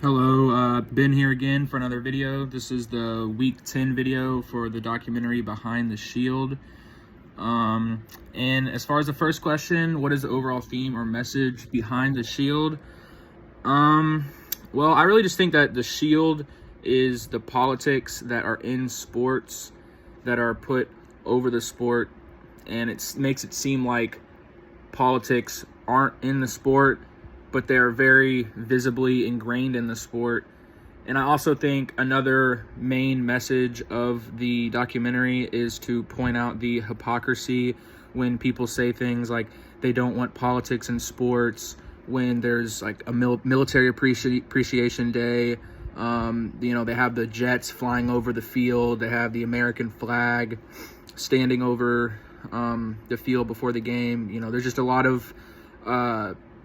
Hello, Ben here again for another video. This is the week 10 video for the documentary Behind the Shield. And as far as the first question, what is the overall theme or message behind the Shield? Well, I really just think that the Shield is the politics that are in sports that are put over the sport, and it makes it seem like politics aren't in the sport, but they're very visibly ingrained in the sport. And I also think another main message of the documentary is to point out the hypocrisy when people say things like they don't want politics in sports, when there's like a military appreciation day. They have the jets flying over the field. They have the American flag standing over the field before the game. There's just a lot of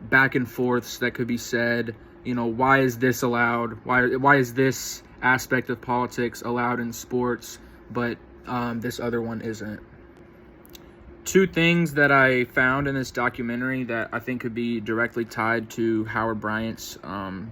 back and forths that could be said. Why is this allowed? Why is this aspect of politics allowed in sports, but this other one isn't? Two things that I found in this documentary that I think could be directly tied to Howard Bryant's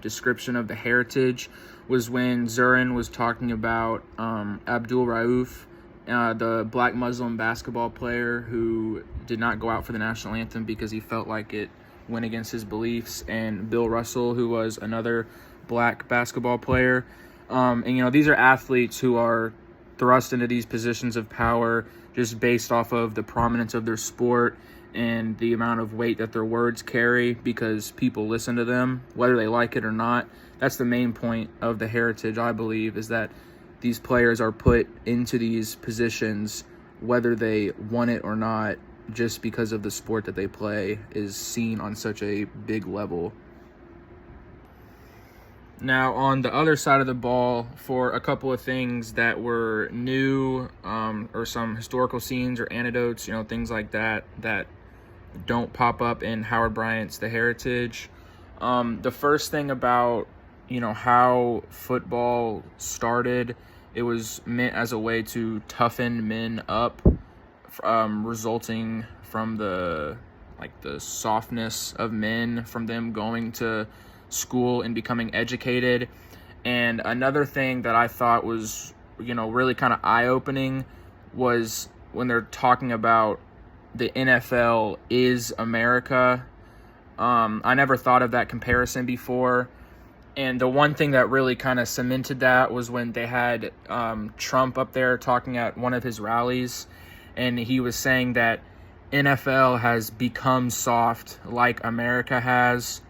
description of the heritage was when Zurin was talking about Abdul Rauf, the black Muslim basketball player who did not go out for the national anthem because he felt like it went against his beliefs, and Bill Russell, who was another black basketball player. These are athletes who are thrust into these positions of power just based off of the prominence of their sport and the amount of weight that their words carry because people listen to them, whether they like it or not. That's the main point of the heritage, I believe, is that these players are put into these positions whether they want it or not, just because of the sport that they play is seen on such a big level. Now, on the other side of the ball, for a couple of things that were new, or some historical scenes or anecdotes, things like that don't pop up in Howard Bryant's The Heritage. The first thing about, how football started, it was meant as a way to toughen men up, resulting from the softness of men, from them going to school and becoming educated. And another thing that I thought was, really kind of eye-opening was when they're talking about the NFL is America. I never thought of that comparison before. And the one thing that really kind of cemented that was when they had Trump up there talking at one of his rallies, and he was saying that NFL has become soft like America has.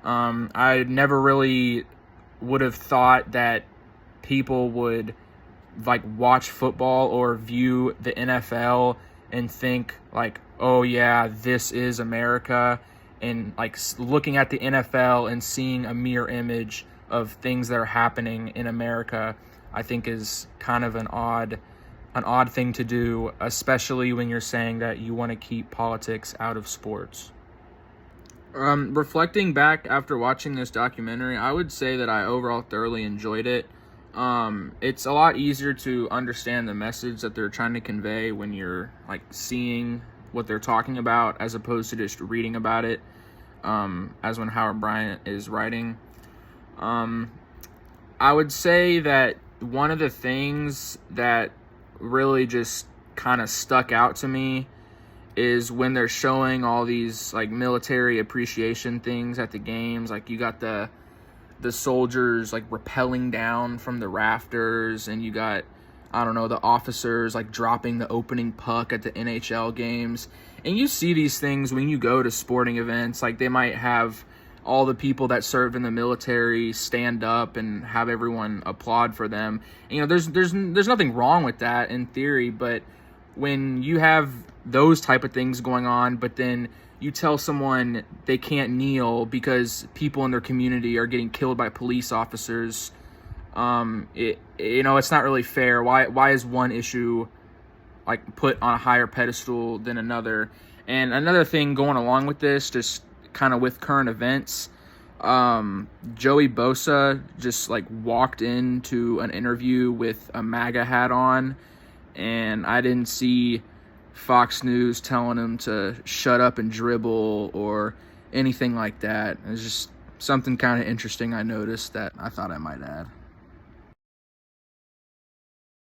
I never really would have thought that people would watch football or view the NFL and think oh yeah, this is America, and looking at the NFL and seeing a mirror image of things that are happening in America, I think is kind of an odd thing to do, especially when you're saying that you want to keep politics out of sports. Reflecting back after watching this documentary, I would say that I overall thoroughly enjoyed it. It's a lot easier to understand the message that they're trying to convey when you're seeing what they're talking about, as opposed to just reading about it, as when Howard Bryant is writing. I would say that one of the things that really just kind of stuck out to me is when they're showing all these military appreciation things at the games. You got the soldiers rappelling down from the rafters, and you got, I don't know, the officers dropping the opening puck at the NHL games. And you see these things when you go to sporting events. They might have all the people that served in the military stand up and have everyone applaud for them. There's nothing wrong with that in theory, but when you have those type of things going on, but then you tell someone they can't kneel because people in their community are getting killed by police officers, it's not really fair. Why is one issue put on a higher pedestal than another? And another thing going along with this, just kind of with current events, Joey Bosa just walked into an interview with a MAGA hat on, and I didn't see Fox News telling him to shut up and dribble or anything like that. It's just something kind of interesting I noticed that I thought I might add.